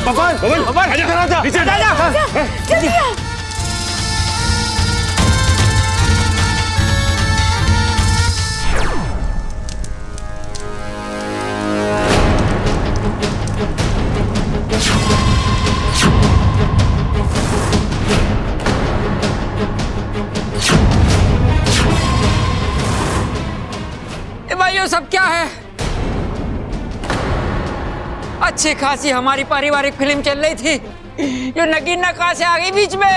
बबन बबन इधर आजा, नीचे आजा, जल्दी आ। ये सब क्या है? अच्छी खासी हमारी पारिवारिक फिल्म चल रही थी, ये नगीना कहां से आ गई बीच में?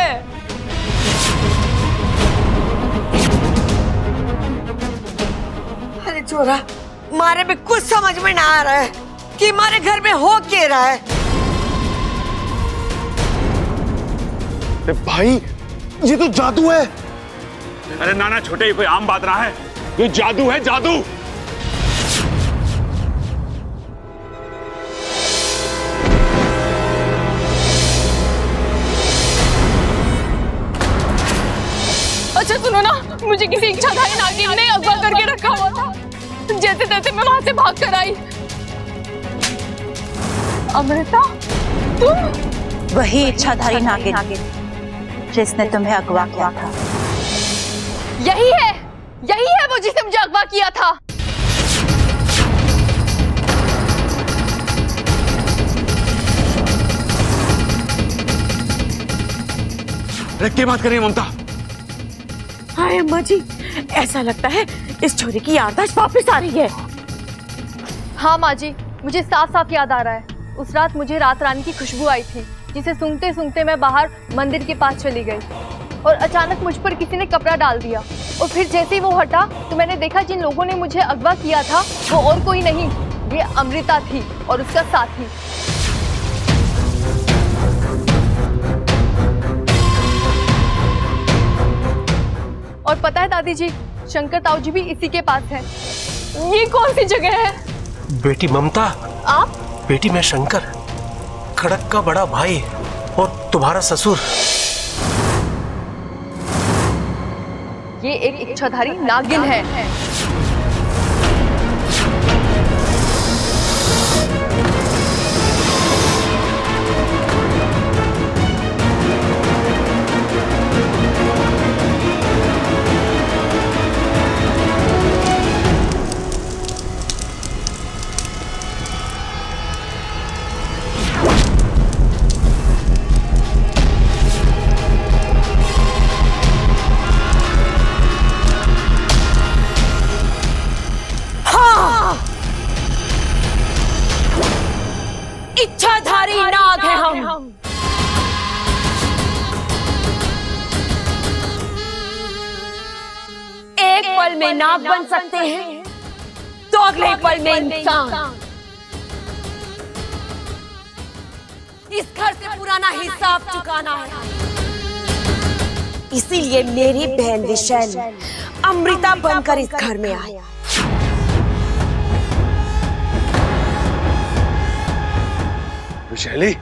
अरे छोरा, मारे में कुछ समझ में ना आ रहा है कि हमारे घर में हो क्या रहा है। भाई ये तो जादू है। अरे नाना छोटे, ये कोई आम बात ना है, ये जादू है, जादू। अच्छा सुनो ना, मुझे किसी इच्छाधारी नागिन ने अगवा करके रखा हुआ था। जैसे तैसे मैं वहां से भाग कर आई। अमृता, तुम? वही इच्छाधारी नागिन जिसने तुम्हें अगवा किया था। यही है वो जिसने मुझे अगवा किया था। अरे क्या बात कर रही है ममता? हाय अम्मा जी, ऐसा लगता है इस छोरी की याददाश्त वापस आ रही है। हाँ माँ जी, मुझे साफ साफ याद आ रहा है। उस रात मुझे रात रानी की खुशबू आई थी, जिसे सूंघते सूंघते मैं बाहर मंदिर के पास चली गई और अचानक मुझ पर किसी ने कपड़ा डाल दिया। और फिर जैसे ही वो हटा तो मैंने देखा जिन लोगों ने मुझे अगवा किया था वो और कोई नहीं, ये अमृता थी और उसका साथी। और पता है दादी जी, शंकर ताऊ जी भी इसी के पास है। ये कौन सी जगह है? बेटी ममता। आप? बेटी मैं शंकर, खड़क का बड़ा भाई और तुम्हारा ससुर। ये एक इच्छाधारी नागिन है। इच्छाधारी नाग है हम। एक पल में नाग बन सकते हैं तो अगले पल में इंसान। इस घर से पुराना हिसाब चुकाना है, इसीलिए मेरी बहन विशैली अमृता बनकर इस घर में आई। विशैली,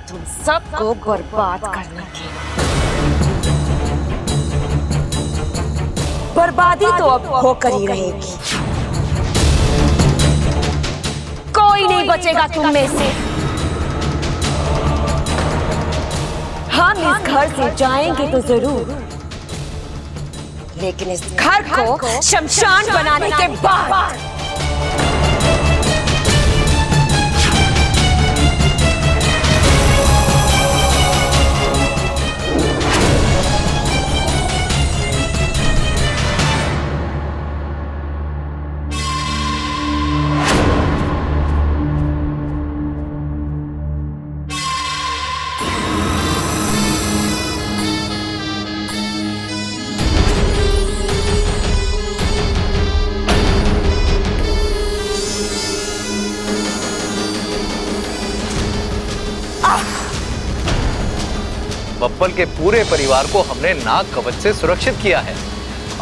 तुम सबको बर्बाद करने की। बर्बादी तो अब होकर ही रहेगी। कोई नहीं बचेगा तुम में से। हम इस घर से जाएंगे तो जरूर, लेकिन इस घर को शमशान बनाने के बाद। बब्बल के पूरे परिवार को हमने नाग कवच से सुरक्षित किया है।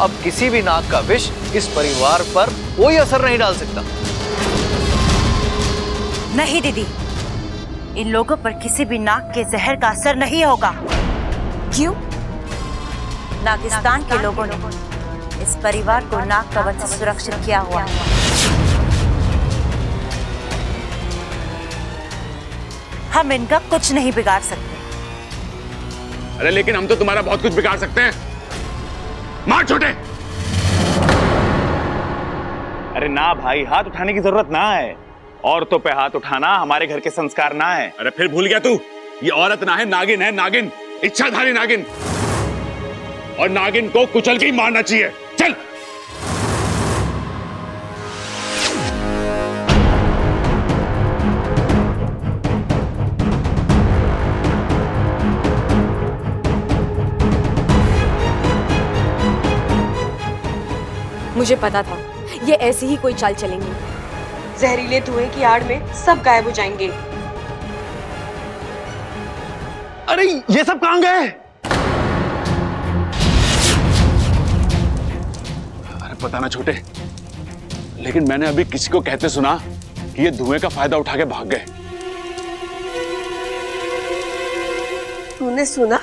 अब किसी भी नाग का विष इस परिवार पर कोई असर नहीं डाल सकता। नहीं दीदी, इन लोगों पर किसी भी नाग के जहर का असर नहीं होगा। क्यों? नागिस्तान के लोगों ने इस परिवार को नाग कवच से सुरक्षित किया हुआ है। हम इनका कुछ नहीं बिगाड़ सकते। अरे लेकिन हम तो तुम्हारा बहुत कुछ बिगाड़ सकते हैं। मार छोटे। अरे ना भाई, हाथ उठाने की जरूरत ना है। औरतों पे हाथ उठाना हमारे घर के संस्कार ना है। अरे फिर भूल गया तू? ये औरत ना है, नागिन है, नागिन, इच्छाधारी नागिन। और नागिन को कुचल के ही मारना चाहिए। चल। मुझे पता था ये ऐसी ही कोई चाल चलेंगी। जहरीले धुएं की आड़ में सब गायब हो जाएंगे। अरे ये सब कहां गए? अरे पता ना छोटे, लेकिन मैंने अभी किसी को कहते सुना कि ये धुएं का फायदा उठा के भाग गए। तूने सुना?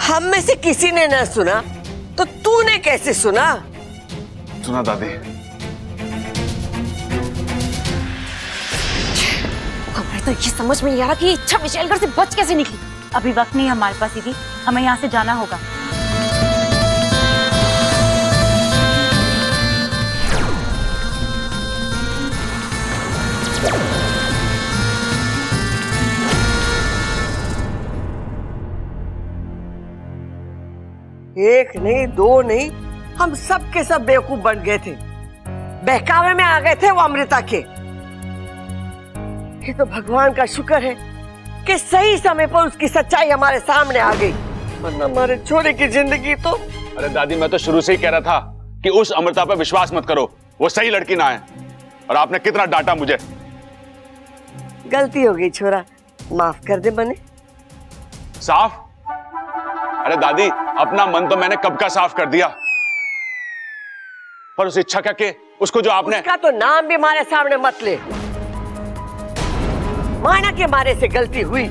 हम में से किसी ने ना सुना तो तूने कैसे सुना? सुना दादी। हमें तो ये समझ में नहीं आ रहा कि इच्छा विशैलगढ़ से बच कैसे निकली। अभी वक्त नहीं है हमारे पास दीदी, हमें यहाँ से जाना होगा। एक नहीं, दो नहीं, हम सब के सब बेवकूफ बन गए थे। बहकावे में आ गए थे वो अमृता के। ये तो भगवान का शुक्र है कि सही समय पर उसकी सच्चाई हमारे सामने आ गई, वरना हमारे छोरे की जिंदगी तो। अरे दादी, मैं तो शुरू से ही कह रहा था कि उस अमृता पर विश्वास मत करो, वो सही लड़की ना है। और आपने कितना डांटा मुझे। गलती हो गई छोरा, माफ कर दे मने। साफ? अरे दादी, अपना मन तो मैंने कब का साफ कर दिया, पर उस इच्छा का के उसको जो आपने। उसका तो नाम भी हमारे सामने मत ले। माना के मारे से गलती हुई,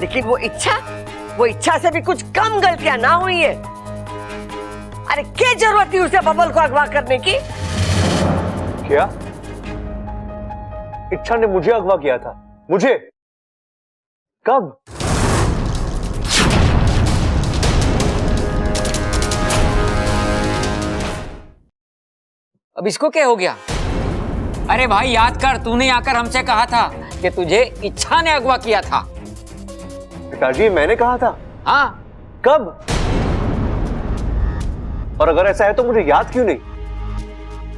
लेकिन वो इच्छा से भी कुछ कम गलतियां ना हुई है। अरे क्या जरूरत थी उसे बबल को अगवा करने की? क्या इच्छा ने मुझे अगवा किया था? मुझे? कब? अब इसको क्या हो गया? अरे भाई याद कर, तूने आकर हमसे कहा था कि तुझे इच्छा ने अगवा किया था। पिताजी, मैंने कहा था? हाँ। कब? और अगर ऐसा है तो मुझे याद क्यों नहीं?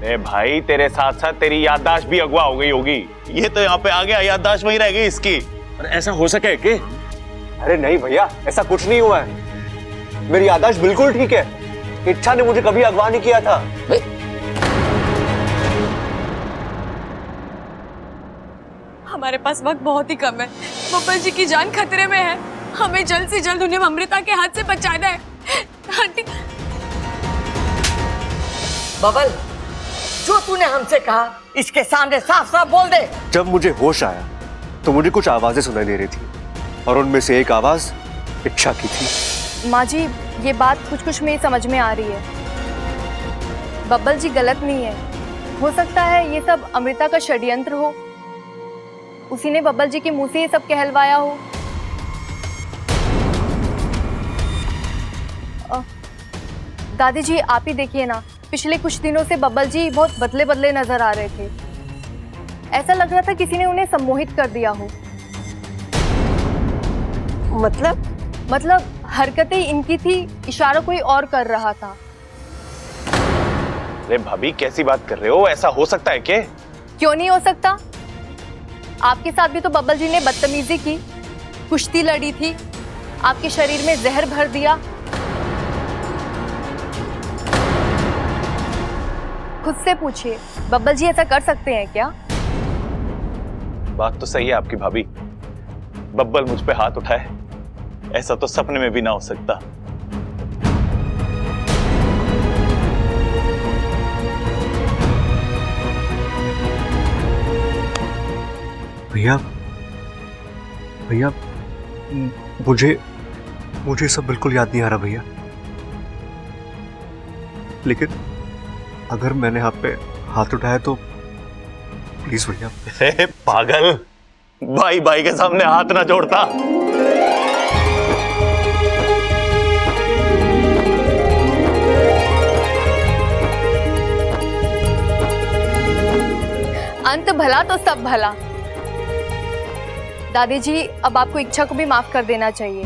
ए भाई, तेरे साथ साथ तेरी याददाश्त भी अगवा हो गई होगी। ये तो यहाँ पे आ गया, याददाश्त वहीं रह गई इसकी। अरे ऐसा हो सके कि? अरे नहीं भैया, ऐसा कुछ नहीं हुआ है। मेरी याददाश्त बिल्कुल ठीक है। इच्छा ने मुझे कभी अगवा नहीं किया था। हमारे पास वक्त बहुत ही कम है। बब्बल जी की जान खतरे में है। हमें जल्द से जल्द उन्हें अमृता के हाथ से बचाना है। आंटी। बबल, जो तूने हमसे कहा इसके सामने साफ साफ बोल दे। जब मुझे होश आया तो मुझे कुछ आवाजें सुनाई दे रही थी, और उनमें से एक आवाज इच्छा की थी। माँ जी, ये बात कुछ कुछ मेरी समझ में आ रही है। बब्बल जी गलत नहीं है। हो सकता है ये सब अमृता का षड्यंत्र हो। उसी ने बब्बल जी के मुंह से ये सब कहलवाया हो। दादी जी, आप ही देखिए ना, पिछले कुछ दिनों से बब्बल जी बहुत बदले बदले नजर आ रहे थे। ऐसा लग रहा था किसी ने उन्हें सम्मोहित कर दिया हो। मतलब हरकतें इनकी थी, इशारा कोई और कर रहा था। अरे भाभी, कैसी बात कर रहे हो? ऐसा हो सकता है क्या? क्यों नहीं हो सकता? आपके साथ भी तो बब्बल जी ने बदतमीजी की, कुश्ती लड़ी थी, आपके शरीर में जहर भर दिया। खुद से पूछिए, बब्बल जी ऐसा कर सकते हैं क्या? बात तो सही है आपकी भाभी। बब्बल मुझ पे हाथ उठाए, ऐसा तो सपने में भी ना हो सकता। भैया भैया, मुझे सब बिल्कुल याद नहीं आ रहा भैया। लेकिन अगर मैंने आप पे हाथ उठाया तो प्लीज भैया। पागल, भाई भाई के सामने हाथ ना जोड़ता। अंत भला तो सब भला। दादी जी, अब आपको इच्छा को भी माफ कर देना चाहिए।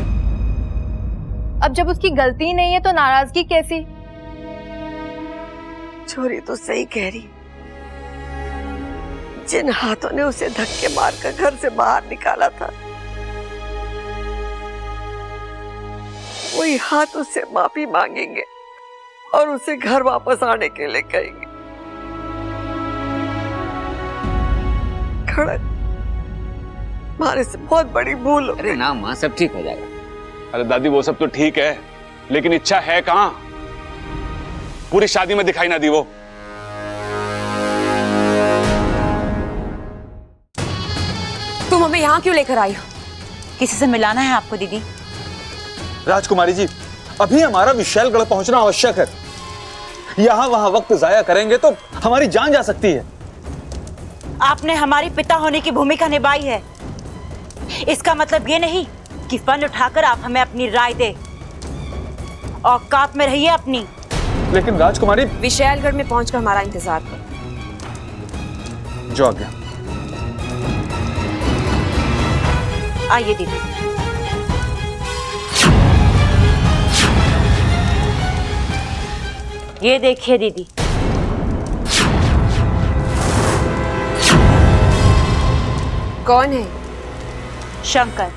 अब जब उसकी गलती ही नहीं है तो नाराजगी कैसी? छोरी तो सही कह रही। जिन हाथों ने उसे धक्के मारकर घर से बाहर निकाला था, वही हाथ उससे माफी मांगेंगे और उसे घर वापस आने के लिए कहेंगे। खड़क, हमारे से बहुत बड़ी भूल हो गई। अरे ना माँ, सब ठीक हो जाएगा। अरे दादी वो सब तो ठीक है, लेकिन इच्छा है कहाँ? पूरी शादी में दिखाई ना दी वो। तुम हमें यहाँ क्यों लेकर आई हो? किसी से मिलाना है आपको दीदी। राजकुमारी जी, अभी हमारा विशालगढ़ पहुंचना आवश्यक है। यहाँ वहां वक्त जाया करेंगे तो हमारी जान जा सकती है। आपने हमारी पिता होने की भूमिका निभाई है। इसका मतलब ये नहीं कि फन उठाकर आप हमें अपनी राय दे। औकात में रहिए अपनी। लेकिन राजकुमारी, विशालगढ़ में पहुंचकर हमारा इंतजार करो। जो आज्ञा। आइए दीदी। ये देखिए दीदी, कौन है? शंकर,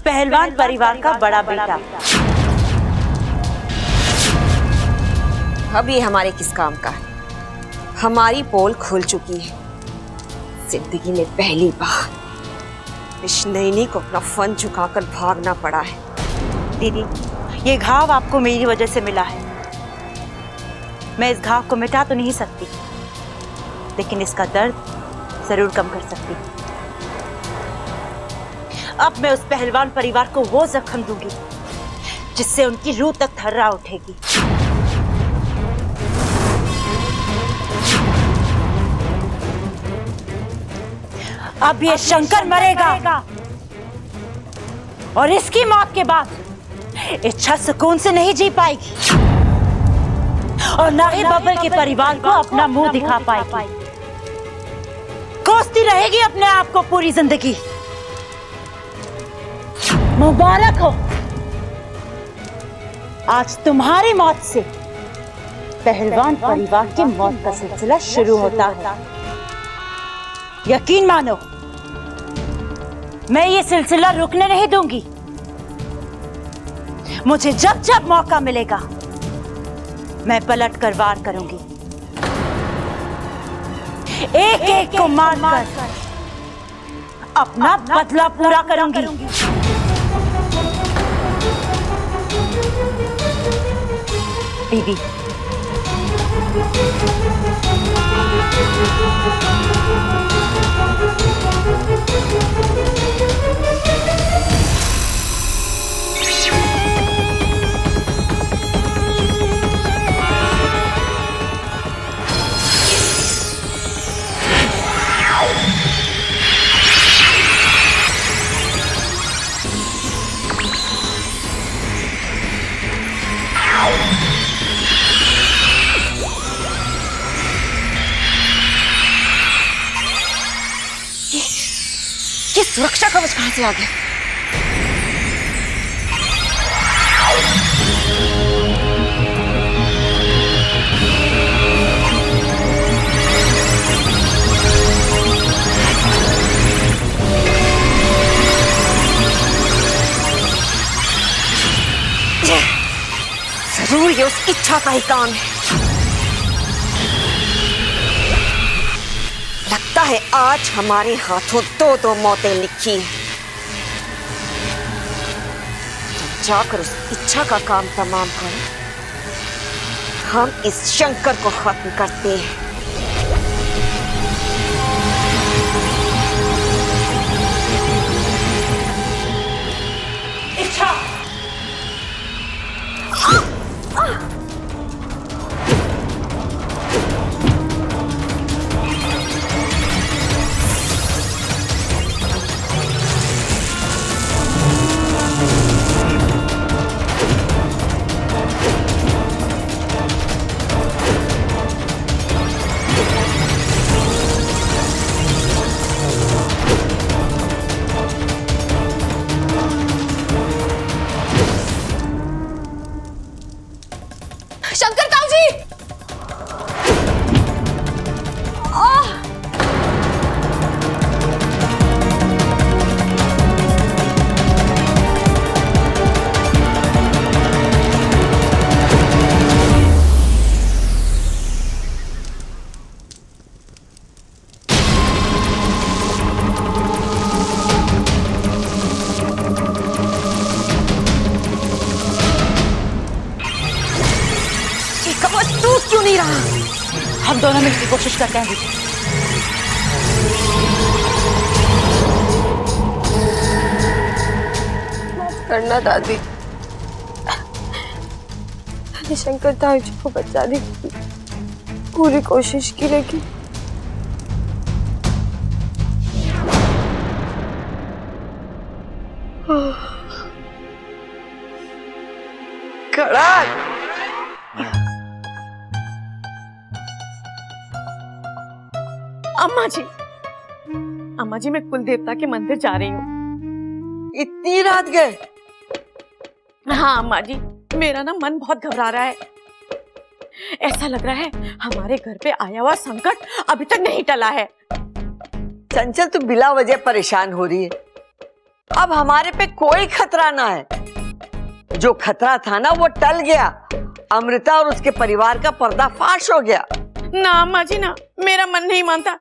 पहलवान परिवार का बड़ा बेटा। अब ये हमारे किस काम का है? हमारी पोल खुल चुकी है। जिंदगी में पहली बार इस नैनी को अपना फन झुकाकर भागना पड़ा है। दीदी, ये घाव आपको मेरी वजह से मिला है। मैं इस घाव को मिटा तो नहीं सकती, लेकिन इसका दर्द जरूर कम कर सकती हूँ। अब मैं उस पहलवान परिवार को वो जख्म दूंगी जिससे उनकी रूह तक थर्रा उठेगी। अब ये शंकर मरेगा और इसकी मौत के बाद इच्छा सुकून से नहीं जी पाएगी और ना ही बब्बर के परिवार को अपना मुंह दिखा पाएगी। कोसती रहेगी अपने आप को पूरी जिंदगी। मुबारक हो, आज तुम्हारी मौत से पहलवान परिवार की मौत का सिलसिला शुरू होता है। यकीन मानो, मैं ये सिलसिला रुकने नहीं दूंगी। मुझे जब जब मौका मिलेगा मैं पलट कर वार करूंगी। एक एक को मारकर अपना बदला पूरा करूंगी। दीदी, ये सुरक्षा कवच कहां से आ गया? जरूर ये उस इच्छा का ही काम है। लगता है आज हमारे हाथों दो दो मौतें लिखी हैं। तो जाकर उस इच्छा का काम तमाम करो, हम इस शंकर को खत्म करते हैं। इच्छा, हम दोनों मिलकर कोशिश करते हैं दीदी। करना दादी, मैंने शंकर ताऊ जी को बचाने की पूरी कोशिश की, लेकिन कड़क। अम्मा जी मैं कुल देवता के मंदिर जा रही हूँ। इतनी रात गए? हाँ अम्मा जी, मेरा ना मन बहुत घबरा रहा है। ऐसा लग रहा है हमारे घर पे आया हुआ संकट अभी तक नहीं टला है। चंचल तू बिला वजह परेशान हो रही है। अब हमारे पे कोई खतरा ना है। जो खतरा था ना वो टल गया। अमृता और उसके परिवार का पर्दाफाश हो गया। ना अम्मा जी ना, मेरा मन नहीं मानता।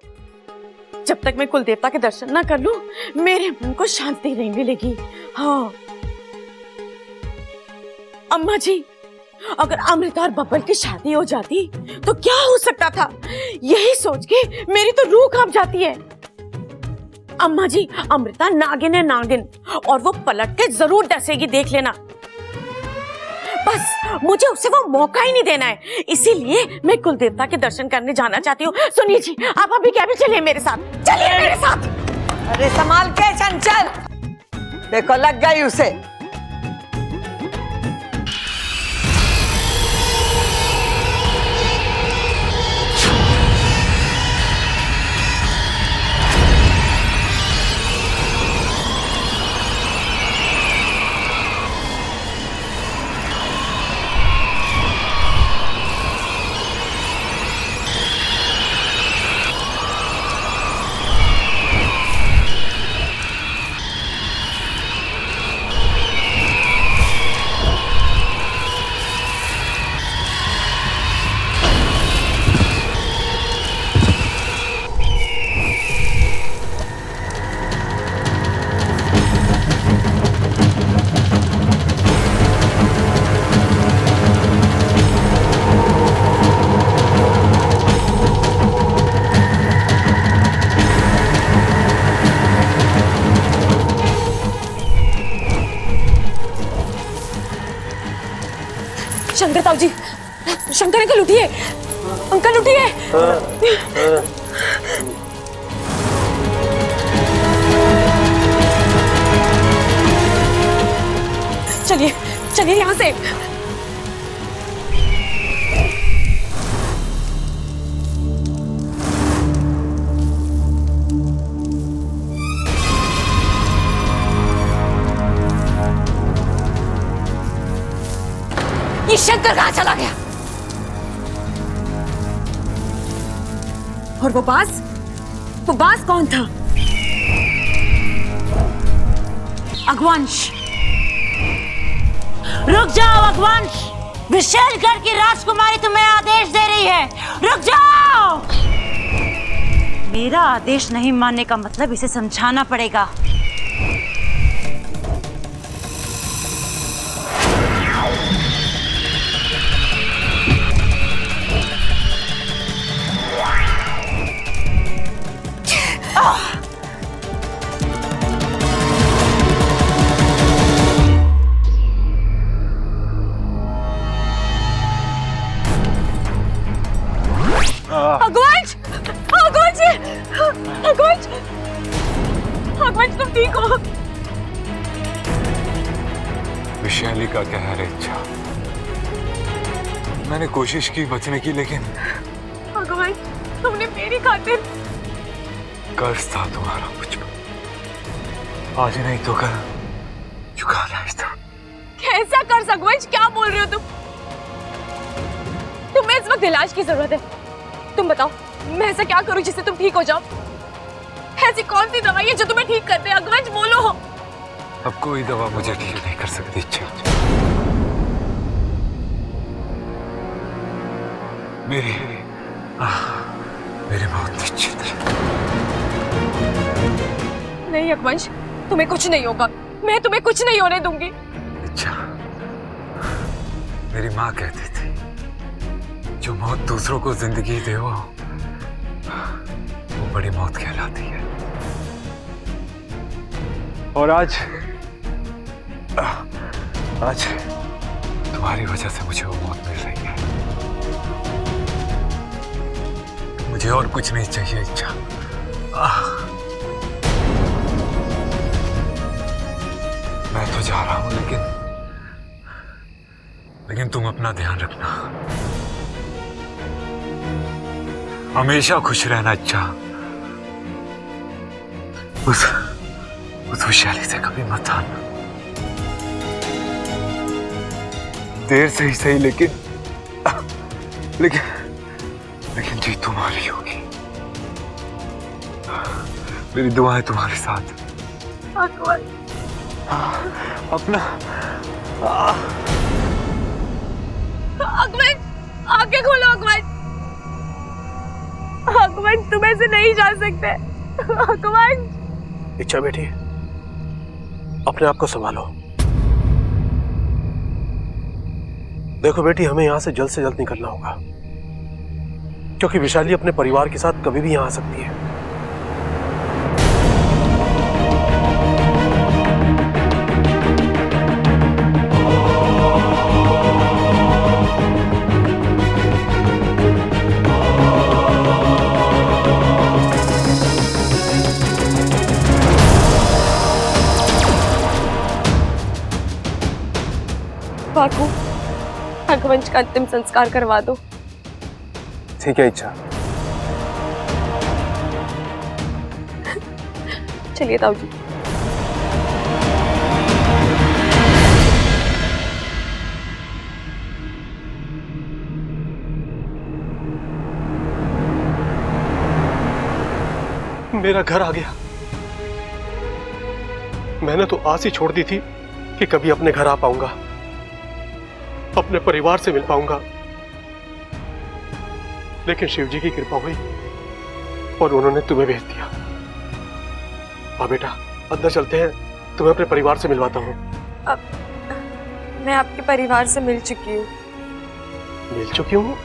जब तक मैं कुल देवता के दर्शन ना कर लूं, मेरे मन को शांति नहीं मिलेगी। हाँ अम्मा जी, अगर अमृता और बब्बल की शादी हो जाती तो क्या हो सकता था, यही सोच के मेरी तो रूह कांप जाती है। अम्मा जी, अमृता नागिन है नागिन, और वो पलट के जरूर डसेगी, देख लेना। बस मुझे उसे वो मौका ही नहीं देना है, इसीलिए मैं कुल देवता के दर्शन करने जाना चाहती हूँ। सुनिए जी, आप अभी क्या भी चलिए मेरे साथ, चलिए मेरे साथ। अरे संभाल के चंचल, देखो लग गई उसे। शंकर ताऊ जी, शंकर अंकल उठिए, अंकल उठिए। चलिए चलिए यहाँ से। ये शंकर कहाँ चला गया? और वो बास कौन था? अगवंश, रुक जाओ अगवंश, विशेषगढ़ की राजकुमारी तुम्हें आदेश दे रही है, रुक जाओ। मेरा आदेश नहीं मानने का मतलब इसे समझाना पड़ेगा। अगवंश तुम ठीक हो? विशाली का कहर है, इच्छा। मैंने कोशिश की बचने की, लेकिन अगवंश तुमने मेरी खातिर। कर्ज था तुम्हारा मुझ पर, आज नहीं तो कल चुकाना ही था। कैसा कर्ज अगवंश, क्या बोल रहे हो तुम? तुम्हें इस वक्त इलाज की जरूरत है। तुम बताओ मैं ऐसा क्या करूं जिससे तुम ठीक हो जाओ? ऐसी कौन सी दवाई है जो तुम्हें ठीक कर दे? अगवंश बोलो। अब कोई दवा मुझे ठीक नहीं कर सकती। इच्छा, मेरी मौत निश्चित है। नहीं अगवंश, तुम्हें कुछ नहीं होगा, मैं तुम्हें कुछ नहीं होने दूंगी। अच्छा, मेरी माँ कहती थी जो मौत दूसरों को जिंदगी दे वो वो बड़ी मौत कहलाती है। और आज तुम्हारी वजह से मुझे वो मौत मिल रही है। मुझे और कुछ नहीं चाहिए इच्छा। मैं तो जा रहा हूं, लेकिन तुम अपना ध्यान रखना। हमेशा खुश रहना। अच्छा, उस वैशाली से कभी मत आना। देर से ही सही, लेकिन जीत तुम्हारी होगी। मेरी दुआएं तुम्हारे साथ। अपना अकबर, आंखें खोलो अकबर। अकबर, तुम ऐसे नहीं जा सकते। अकबर। इच्छा बेटी, अपने आप को संभालो। देखो बेटी, हमें यहां से जल्द निकलना होगा, क्योंकि विशाली अपने परिवार के साथ कभी भी यहां आ सकती है। बाकू, रघुवंश का अंतिम संस्कार करवा दो। ठीक है इच्छा। चलिए ताऊ जी। मेरा घर आ गया। मैंने तो आस ही छोड़ दी थी कि कभी अपने घर आ पाऊंगा, अपने परिवार से मिल पाऊंगा, लेकिन शिव जी की कृपा हुई और उन्होंने तुम्हें भेज दिया। हाँ बेटा, अंदर चलते हैं, तुम्हें अपने परिवार से मिलवाता हूँ। अब मैं आपके परिवार से मिल चुकी हूँ। मिल चुकी हूँ?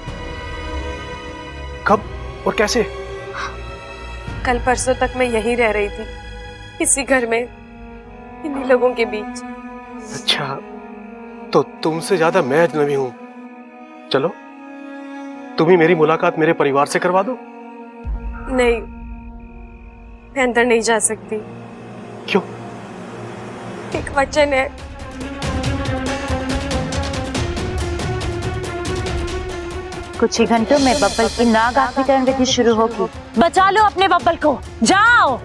कब और कैसे? कल परसों तक मैं यहीं रह रही थी, इसी घर में, इन्हीं लोगों के बीच। अच्छा, तो तुमसे ज्यादा मैं अजनबी हूँ। चलो, तुम ही मेरी मुलाकात मेरे परिवार से करवा दो। नहीं, मैं अंदर नहीं जा सकती। क्यों? एक वचन है। कुछ ही घंटों में बब्बल की नाग आत्मीकरण विधि शुरू होगी। बचा लो अपने बब्बल को, जाओ।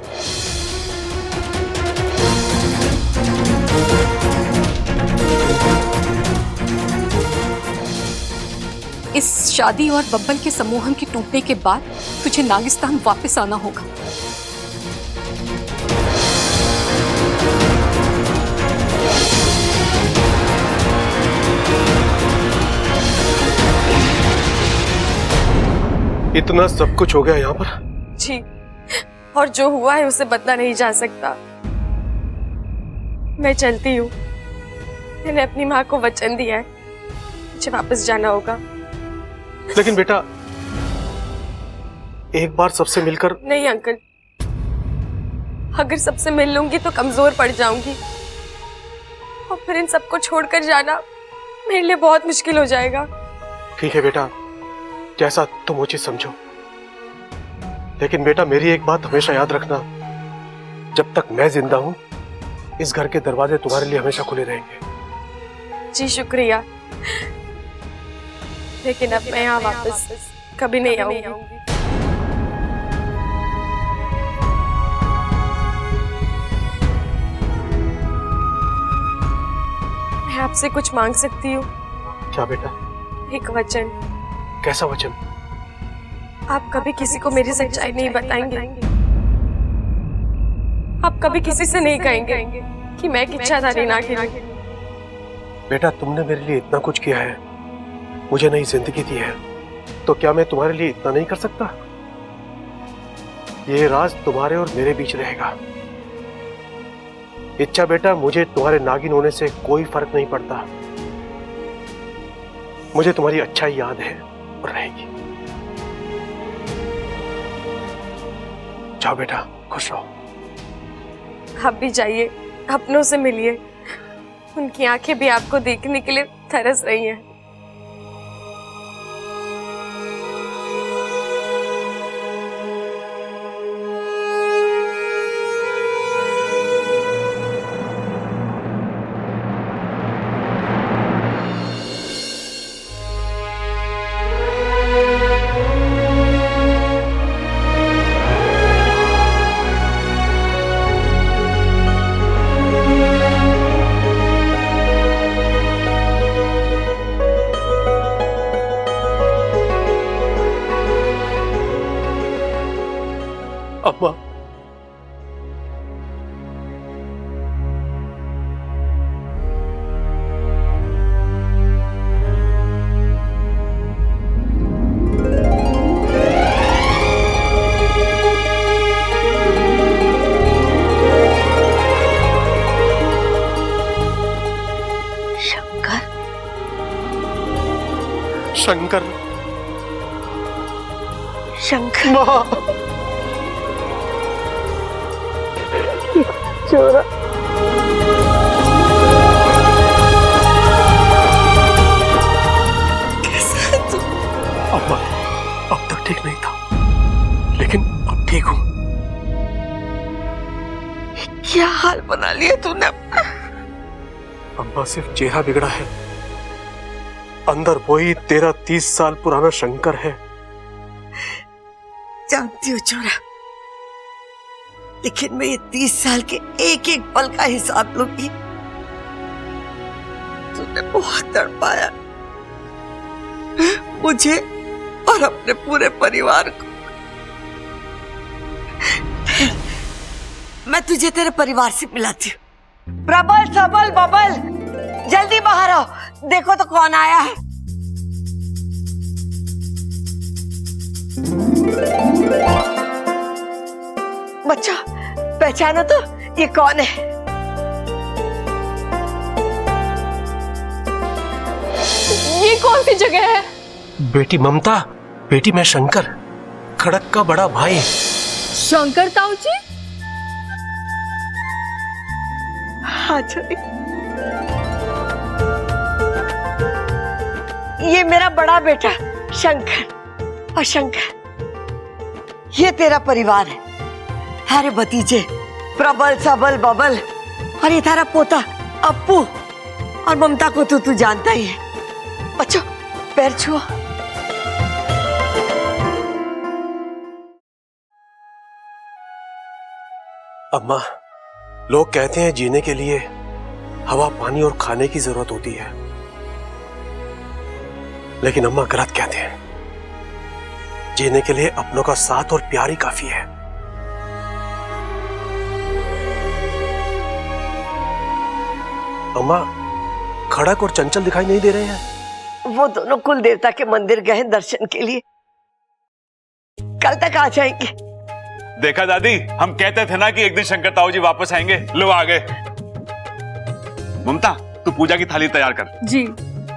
इस शादी और बब्बल के सम्मोहन के टूटने के बाद तुझे नागिस्तान वापस आना होगा। इतना सब कुछ हो गया यहाँ पर? जी, और जो हुआ है उसे बदला नहीं जा सकता। मैं चलती हूँ। मैंने अपनी माँ को वचन दिया है, मुझे वापस जाना होगा। लेकिन बेटा, एक बार सबसे मिलकर। नहीं अंकल, अगर सबसे मिल लूंगी तो कमजोर पड़ जाऊंगी, और फिर इन सबको छोड़कर जाना मेरे लिए बहुत मुश्किल हो जाएगा। ठीक है बेटा, जैसा तुम उचित समझो, लेकिन बेटा मेरी एक बात हमेशा याद रखना, जब तक मैं जिंदा हूं इस घर के दरवाजे तुम्हारे लिए हमेशा खुले रहेंगे। जी शुक्रिया, लेकिन अब मैं यहाँ वापस कभी नहीं आऊंगी। मैं आपसे कुछ मांग सकती हूँ? क्या बेटा? एक वचन। कैसा वचन? आप कभी किसी को मेरी सच्चाई नहीं बताएंगे? आप कभी किसी से नहीं कहेंगे कि मैं एक इच्छाधारी नागिन हूं? बेटा, तुमने मेरे लिए इतना कुछ किया है, मुझे नई जिंदगी दी है, तो क्या मैं तुम्हारे लिए इतना नहीं कर सकता? ये राज तुम्हारे और मेरे बीच रहेगा। इच्छा बेटा, मुझे तुम्हारे नागिन होने से कोई फर्क नहीं पड़ता। मुझे तुम्हारी अच्छाई याद है और रहेगी। जाओ बेटा, खुश रहो। आप भी जाइए, अपनों से मिलिए। उनकी आंखें भी आपको देखने के लिए तरस रही हैं। अम्मा, शंकर, शंकर माँ, चोरा। कैसा है तू? अम्मा, अब तक ठीक नहीं था, लेकिन अब ठीक हूँ। क्या हाल बना लिया तूने? अम्मा, सिर्फ चेहरा बिगड़ा है, अंदर वही 13-30 साल पुराना शंकर है। जानती हूँ चोरा, लेकिन मैं ये 30 साल के एक एक पल का हिसाब लूंगी। तूने बहुत तड़पाया मुझे और अपने पूरे परिवार को। मैं तुझे तेरे परिवार से मिलाती हूँ। प्रबल, सबल, बबल, जल्दी बाहर आओ, देखो तो कौन आया है। बच्चा, पहचानो तो, ये कौन है? ये कौन सी जगह है? बेटी ममता, बेटी मैं शंकर, खड़क का बड़ा भाई। शंकर ताऊ जी? हाँ जी, ये मेरा बड़ा बेटा शंकर, और शंकर ये तेरा परिवार है। हमारे भतीजे प्रबल, सबल, बबल, और ये तारा पोता अप्पू, और ममता को तो तू जानता ही है। बच्चों, पैर छुओ। अम्मा, लोग कहते हैं जीने के लिए हवा, पानी और खाने की जरूरत होती है, लेकिन अम्मा गलत कहते हैं। जीने के लिए अपनों का साथ और प्यार ही काफी है। अम्मा, खड़क और चंचल दिखाई नहीं दे रहे हैं? वो दोनों कुल देवता के मंदिर गए दर्शन के लिए, कल तक आ जाएंगे। देखा दादी, हम कहते थे ना कि एक दिन शंकर ताऊ जी वापस आएंगे। लो आ गए। ममता, तू पूजा की थाली तैयार कर। जी।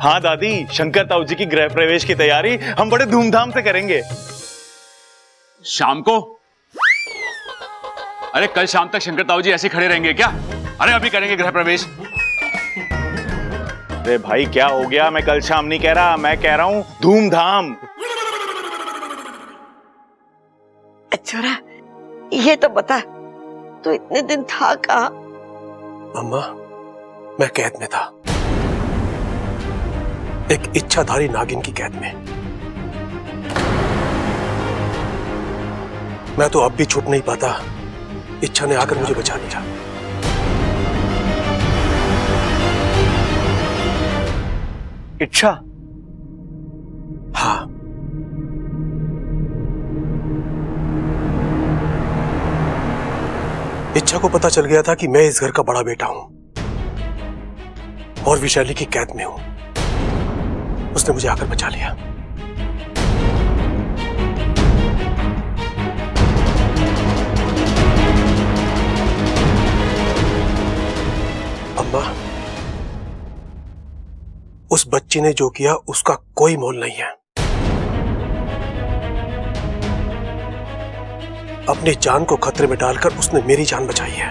हाँ दादी, शंकर ताऊ जी की गृह प्रवेश की तैयारी हम बड़े धूमधाम से करेंगे। शाम को? अरे कल शाम तक शंकर ताऊ जी ऐसे खड़े रहेंगे क्या? अरे अभी करेंगे गृह प्रवेश। अरे भाई क्या हो गया? मैं कल शाम नहीं कह रहा, मैं कह रहा हूं धूमधाम। छोरा, ये तो बता, तू इतने दिन था कहाँ? अम्मा, मैं कैद में था, एक इच्छाधारी नागिन की कैद में। मैं तो अब भी छूट नहीं पाता। इच्छा ने आकर मुझे बचा लिया। इच्छा? हाँ, इच्छा को पता चल गया था कि मैं इस घर का बड़ा बेटा हूं और विशाली की कैद में हूं। उसने मुझे आकर बचा लिया। अम्मा, उस बच्ची ने जो किया उसका कोई मोल नहीं है। अपनी जान को खतरे में डालकर उसने मेरी जान बचाई है।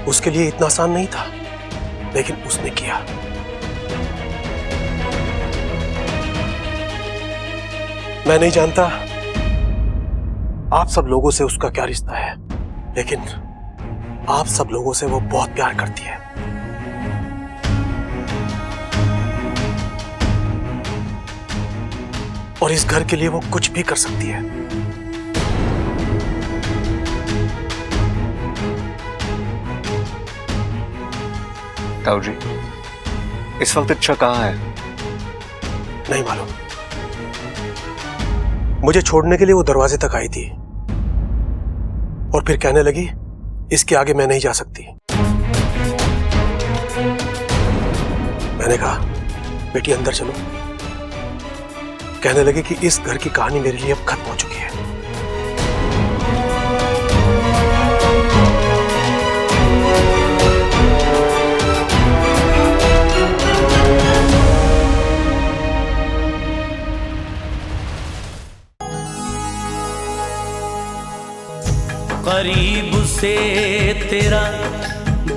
उसके लिए इतना आसान नहीं था, लेकिन उसने किया। मैं नहीं जानता आप सब लोगों से उसका क्या रिश्ता है, लेकिन आप सब लोगों से वो बहुत प्यार करती है। और इस घर के लिए वो कुछ भी कर सकती है। ताऊ जी, इस वक्त इच्छा कहाँ है? नहीं मालूम। मुझे छोड़ने के लिए वो दरवाजे तक आई थी और फिर कहने लगी, इसके आगे मैं नहीं जा सकती। मैंने कहा, बेटी अंदर चलो। कहने लगी कि इस घर की कहानी मेरे लिए अब खत्म हो चुकी है। करीब से तेरा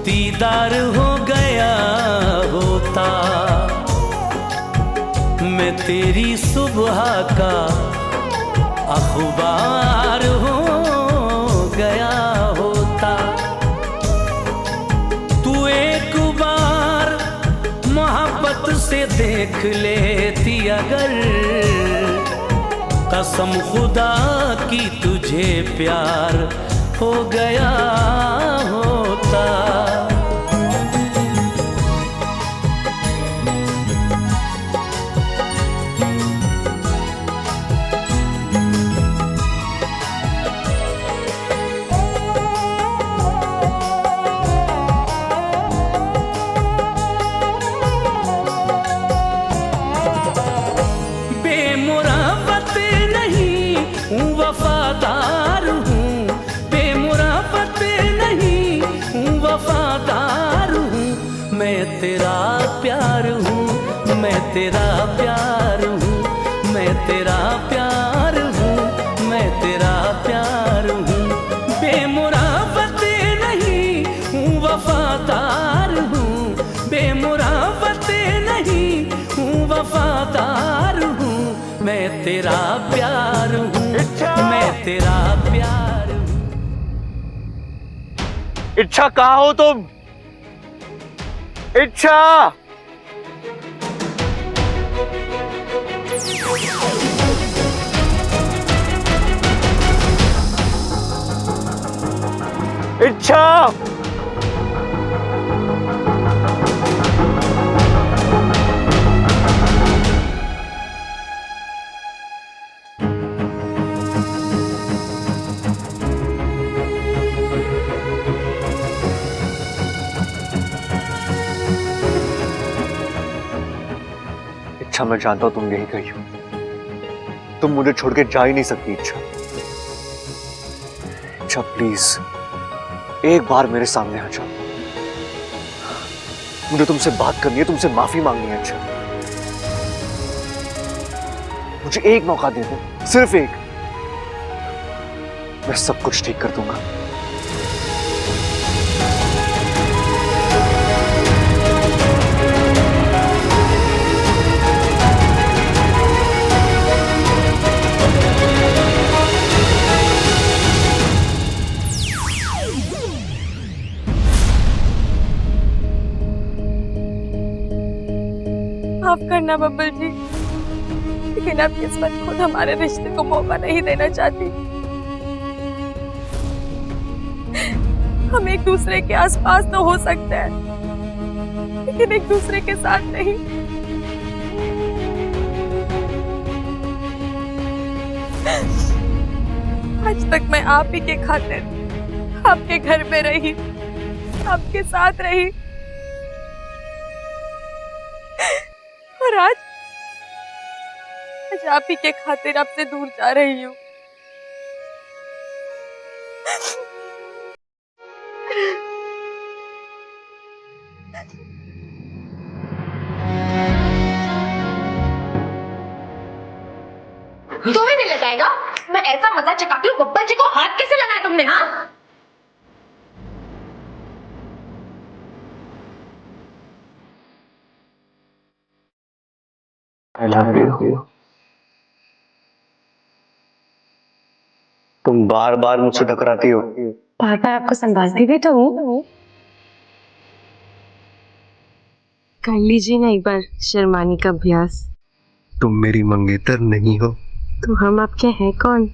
दीदार हो गया होता, मैं तेरी सुबह का अखबार हो गया होता। तू एक बार मोहब्बत से देख लेती अगर, कसम खुदा की तुझे प्यार हो गया होता। बेमुराफत नहीं हूँ, वफादार हूँ। बेमुराफत नहीं हूँ, वफादार हूँ। मैं तेरा प्यार हूँ, मैं तेरा प्यार हूँ, मैं तेरा प्यार हूँ, मैं तेरा प्यार हूँ। बेमुराफत नहीं हूँ, वफादार हूँ। बेमुराफत नहीं हूँ, वफादार हूँ। मैं तेरा प्यार हूँ, मैं तेरा प्यार हूँ। इच्छा कहाँ हो तुम? इच्छा! इच्छा! इच्छा, मैं जानता हूं तुम यही गई हो। तुम मुझे छोड़ के जा ही नहीं सकती। इच्छा, इच्छा प्लीज एक बार मेरे सामने आ जाओ। मुझे तुमसे बात करनी है, तुमसे माफी मांगनी है। इच्छा, मुझे एक मौका दे दो, सिर्फ एक। मैं सब कुछ ठीक कर दूंगा। माफ करना बब्बल जी, लेकिन अब किस्मत खुद हमारे रिश्ते को मौका नहीं देना चाहती। हम एक दूसरे के आसपास तो हो सकते हैं, लेकिन एक दूसरे के साथ नहीं। आज तक मैं आप ही के खातिर आपके घर में रही, आपके साथ रही, और आज आप ही के खातिर आपसे दूर जा रही हूँ। मैं ऐसा मजा चकाती हूँ, बब्बल जी को हाथ कैसे लगाया तुमने? हाँ, I love you. तुम बार बार मुझसे टकराती हो। बार बार आपको संभालती भी तो हूँ। कर लीजिए ना एक बार शर्माने का अभ्यास। तुम मेरी मंगेतर नहीं हो। तो हम आपके हैं कौन?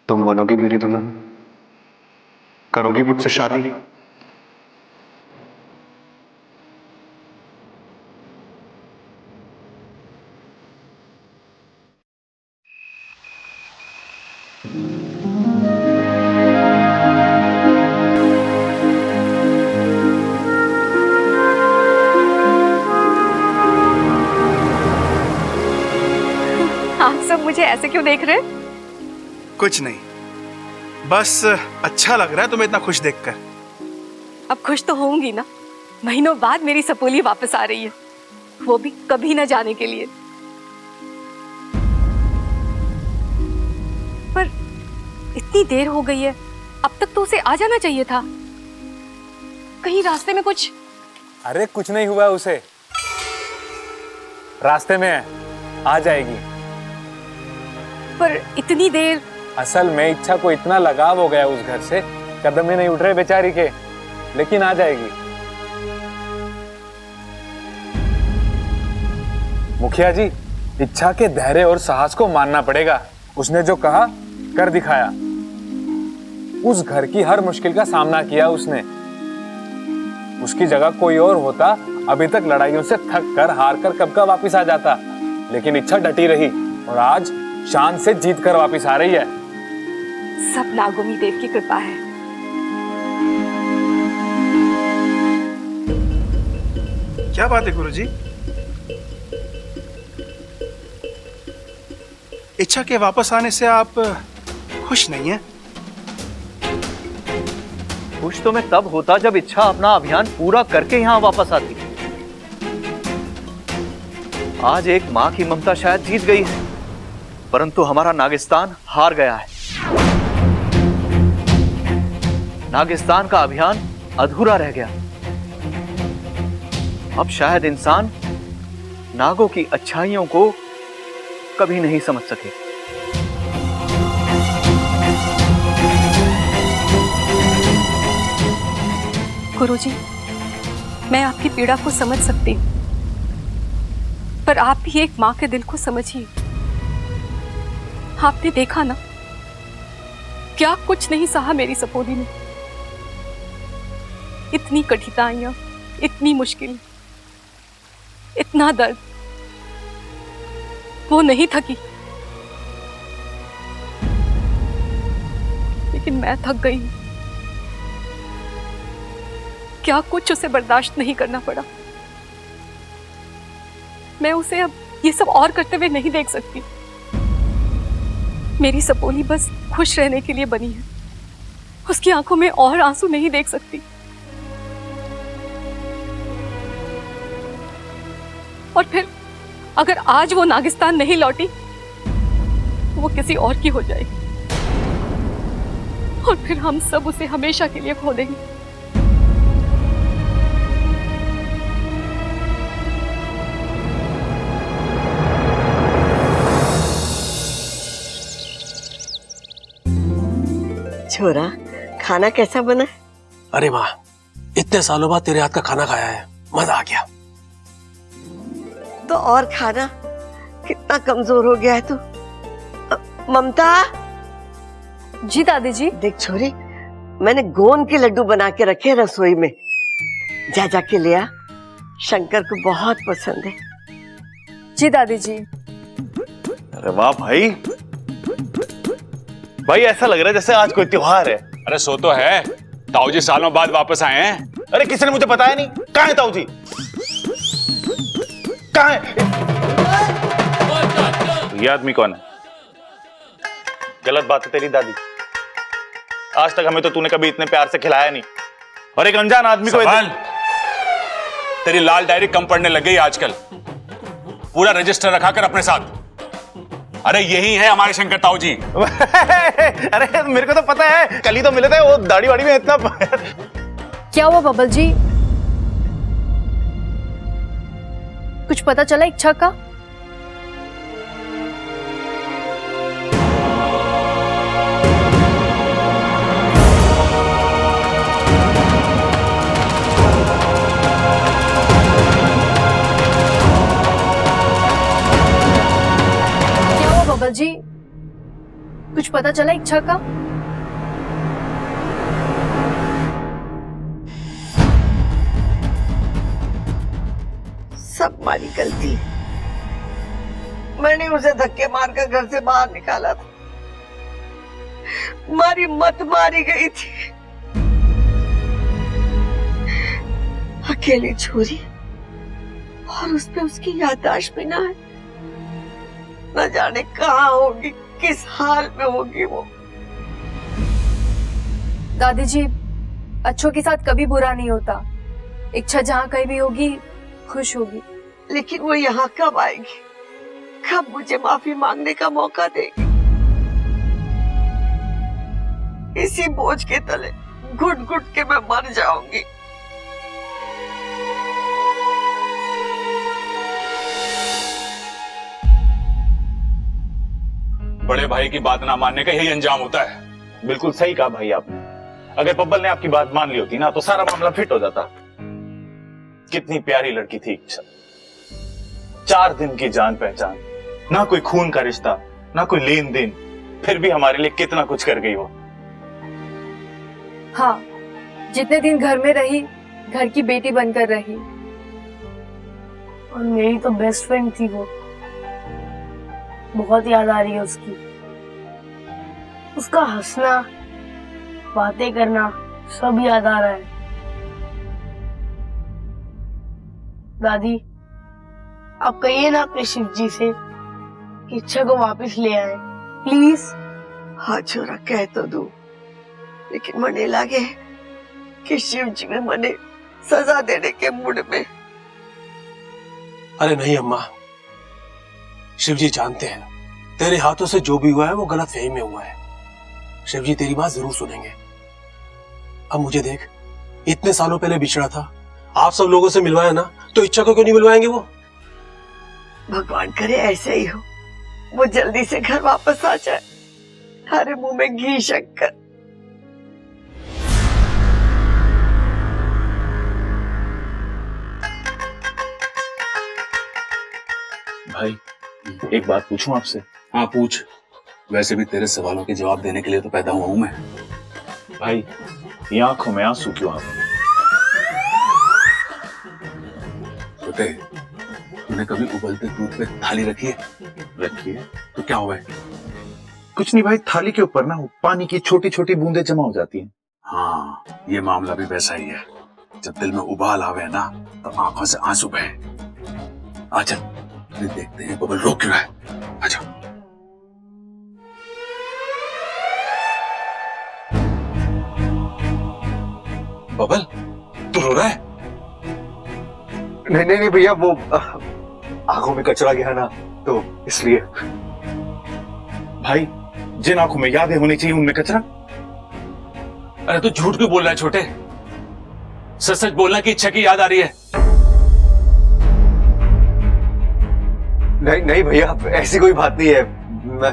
तुम बनोगी मेरी दुल्हन, करोगी मुझसे शादी। आप सब मुझे ऐसे क्यों देख रहे हैं? कुछ नहीं, बस अच्छा लग रहा है तुम्हें इतना खुश देखकर। अब खुश तो होंगी ना, महीनों बाद मेरी सपोली वापस आ रही है, वो भी कभी ना जाने के लिए। पर इतनी देर हो गई है, अब तक तो उसे आ जाना चाहिए था। कहीं रास्ते में कुछ? अरे कुछ नहीं हुआ उसे, रास्ते में है, आ जाएगी। पर इतनी देर? असल में इच्छा को इतना लगाव हो गया उस घर से, कदम ही नहीं उठ रहे बेचारी के, लेकिन आ जाएगी। मुखिया जी, इच्छा के धैर्य और साहस को मानना पड़ेगा। उसने जो कहा कर दिखाया। उस घर की हर मुश्किल का सामना किया उसने। उसकी जगह कोई और होता अभी तक लड़ाइयों से थक कर हार कर कब का वापिस आ जाता, लेकिन इच्छा डटी रही और आज शान से जीत कर वापिस आ रही है। सब नागोमी देव की कृपा है। क्या बात है गुरुजी? इच्छा के वापस आने से आप खुश नहीं हैं? खुश तो मैं तब होता जब इच्छा अपना अभियान पूरा करके यहाँ वापस आती। आज एक माँ की ममता शायद जीत गई है, परंतु हमारा नागिस्तान हार गया है। नागिस्तान का अभियान अधूरा रह गया। अब शायद इंसान नागों की अच्छाइयों को कभी नहीं समझ सके। गुरुजी, मैं आपकी पीड़ा को समझ सकती हूँ, पर आप भी एक माँ के दिल को समझिए। आपने देखा ना, क्या कुछ नहीं सहा मेरी सपोली ने। इतनी कठिनाइयां, इतनी मुश्किल, इतना दर्द, वो नहीं थकी, लेकिन मैं थक गई। क्या कुछ उसे बर्दाश्त नहीं करना पड़ा। मैं उसे अब ये सब और करते हुए नहीं देख सकती। मेरी सपोली बस खुश रहने के लिए बनी है, उसकी आंखों में और आंसू नहीं देख सकती। और फिर अगर आज वो नागिस्तान नहीं लौटी तो वो किसी और की हो जाएगी, और फिर हम सब उसे हमेशा के लिए खो देंगे। छोरा, खाना कैसा बना? अरे माँ, इतने सालों बाद तेरे हाथ का खाना खाया है, मजा आ गया। तो और खाना, कितना कमजोर हो गया है तू। ममता। जी दादी जी। देख छोरी, मैंने गोंद के लड्डू बना के रखे रसोई में, जा जाके ले आ, शंकर को बहुत पसंद है। जी दादी जी। अरे वाह भाई, भाई ऐसा लग रहा है जैसे आज कोई त्योहार है। अरे सो तो है, ताऊ जी सालों बाद वापस आए हैं। अरे किसी ने मुझे बताया नहीं, कहाँ है ताऊ जी? कहाँ है? ये आदमी कौन है? गलत बात है तेरी दादी। आज तक हमें तो तूने कभी इतने प्यार से खिलाया नहीं, और एक अनजान आदमी को तेरी लाल डायरी कम पढ़ने लग गई आजकल। पूरा रजिस्टर रखा कर अपने साथ। अरे यही है हमारे शंकर ताऊ जी। अरे मेरे को तो पता है, कल ही तो मिले थे, वो दाढ़ी वाड़ी में इतना। क्या हुआ बबल जी, कुछ पता चला इच्छा का? बबल जी, कुछ पता चला इच्छा का? सब हमारी गलती। मैंने उसे धक्के मारकर घर से बाहर निकाला था। हमारी मत मारी गई थी। अकेली छोरी, और उस पे उसकी याददाश्त भी ना है। न जाने कहाँ होगी, किस हाल में होगी वो। दादी जी, अच्छों के साथ कभी बुरा नहीं होता। इच्छा जहाँ कहीं भी होगी खुश होगी। लेकिन वो यहाँ कब आएगी, कब मुझे माफी मांगने का मौका देगी? इसी बोझ के तले घुट घुट के मैं मर जाऊंगी। बड़े भाई की बात ना मानने का यही अंजाम होता है। बिल्कुल सही कहा भाई आपने। अगर बब्बल ने आपकी बात मान ली होती ना, तो सारा मामला फिट हो जाता। कितनी प्यारी लड़की थी इच्छा, 4 दिन की जान पहचान, ना कोई खून का रिश्ता, ना कोई लेन देन, फिर भी हमारे लिए कितना कुछ कर गई वो। हाँ, जितने दिन घर में रही, घर की बेटी बनकर रही। और मेरी तो बेस्ट फ्रेंड थी वो। बहुत याद आ रही है उसकी, उसका हंसना, बातें करना, सब याद आ रहा है। दादी, आप कहिए ना अपने शिव जी से कि इच्छा को वापस ले आए, प्लीज। हाँ छोरा, कह तो दूं, लेकिन मने लगे कि शिव जी में मने सजा देने के मूड में। अरे नहीं अम्मा, शिव जी जानते हैं तेरे हाथों से जो भी हुआ है वो गलत फहमी में हुआ है। शिव जी तेरी बात जरूर सुनेंगे। अब मुझे देख, इतने सालों पहले बिछड़ा था, आप सब लोगों से मिलवाया ना, तो इच्छा को क्यों नहीं मिलवाएंगे वो? भगवान करे ऐसे ही हो, वो जल्दी से घर वापस आ जाए। हमारे मुंह में घी शक्कर। भाई, एक बात पूछूं आपसे? हाँ पूछ। वैसे भी तेरे सवालों के जवाब देने के लिए तो पैदा हुआ हूं मैं। भाई, ये आंखों में आंसू क्यों आ गए? छोटे, तूने कभी उबलते दूध पे थाली रखी है? रखी है। तो क्या हुआ है? कुछ नहीं भाई, थाली के ऊपर ना पानी की छोटी छोटी बूंदें जमा हो जाती हैं। हाँ, ये मामला भी वैसा ही है। जब दिल में उबाल आवे ना, तो आंखों से आंसू बहे। आजा, देखते हैं बबल रो क्यों है। आजा। बबल, तू रो रहा है? नहीं नहीं नहीं भैया, वो आंखों में कचरा गया ना, तो इसलिए। भाई, जिन आंखों में यादें होनी चाहिए उनमें कचरा? अरे तू झूठ क्यों बोल रहा है छोटे? सच सच बोलना कि इच्छा की याद आ रही है। नहीं नहीं भैया, ऐसी कोई बात नहीं है। मैं...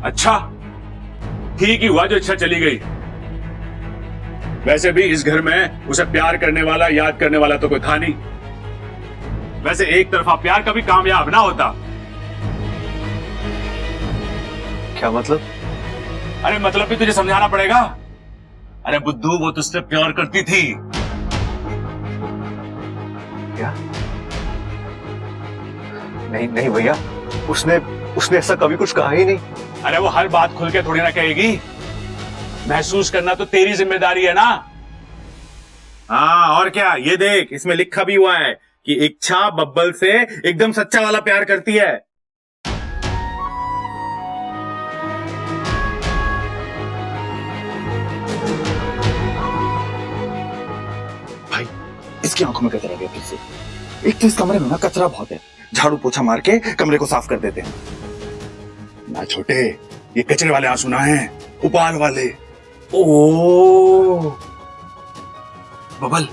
अच्छा, ठीक ही हुआ जो इच्छा चली गई। वैसे भी इस घर में उसे प्यार करने वाला, याद करने वाला तो कोई था नहीं। वैसे एक तरफा प्यार कभी कामयाब ना होता। क्या मतलब? अरे मतलब भी तुझे समझाना पड़ेगा। अरे बुद्धू, वो तुझसे प्यार करती थी। क्या? नहीं नहीं भैया, उसने ऐसा कभी कुछ कहा ही नहीं। अरे वो हर बात खुल के थोड़ी ना कहेगी। महसूस करना तो तेरी जिम्मेदारी है ना। हाँ, और क्या? ये देख, इसमें लिखा भी हुआ है कि इच्छा बब्बल से एकदम सच्चा वाला प्यार करती है। इसकी आंखों में कचरा गया फिर से। एक तो इस कमरे में ना कचरा बहुत है, झाड़ू पोछा मार के कमरे को साफ कर देते हैं ना। छोटे, ये कचरे वाले आंसू ना हैं, उबाल वाले। ओ बबल,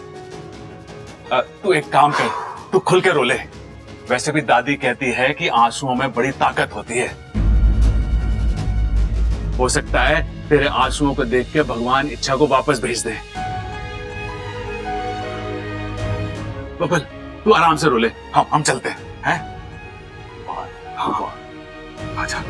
तू एक काम कर, तू खुल के रो ले। वैसे भी दादी कहती है कि आंसुओं में बड़ी ताकत होती है। हो सकता है तेरे आंसुओं को देख के भगवान इच्छा को वापस भेज दे। बबल, तू आराम से रो ले, हम चलते हैं। हाँ, आजा।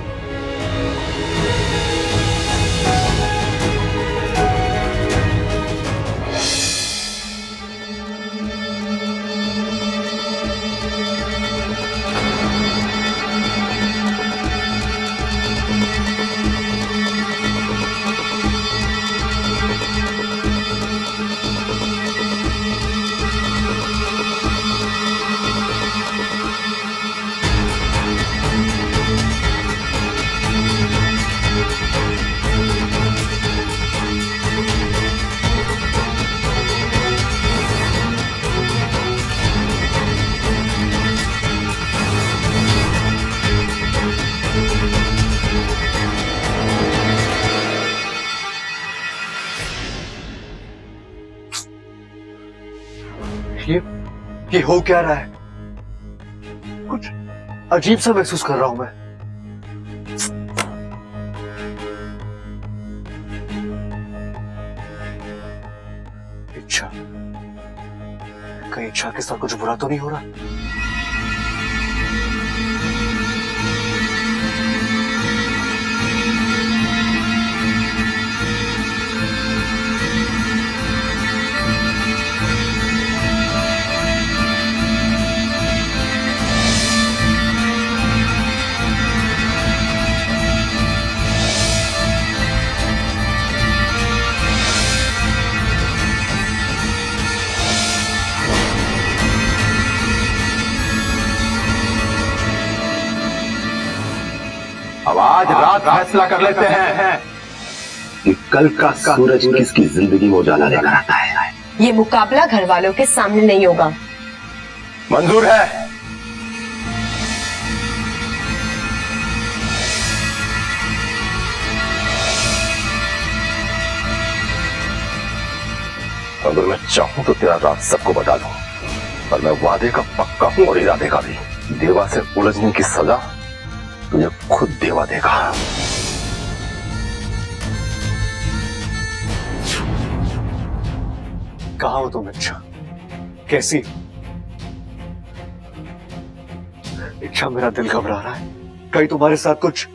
ये हो क्या रहा है? कुछ अजीब सा महसूस कर रहा हूं मैं। इच्छा, कहीं इच्छा के साथ कुछ बुरा तो नहीं हो रहा? अब आज रात फैसला कर लेते हैं कि कल का सूरज किसकी जिंदगी में उजाला लेकर आता है। ये मुकाबला घर वालों के सामने नहीं होगा। मंजूर है? अगर मैं चाहूं तो तेरा राज सबको बता दूं, पर मैं वादे का पक्का हूं और इरादे का भी। देवा से उलझने की सजा तुझे खुद देवा देगा। कहाँ हो तुम इच्छा? कैसी? इच्छा, मेरा दिल घबरा रहा है। कहीं तुम्हारे साथ कुछ?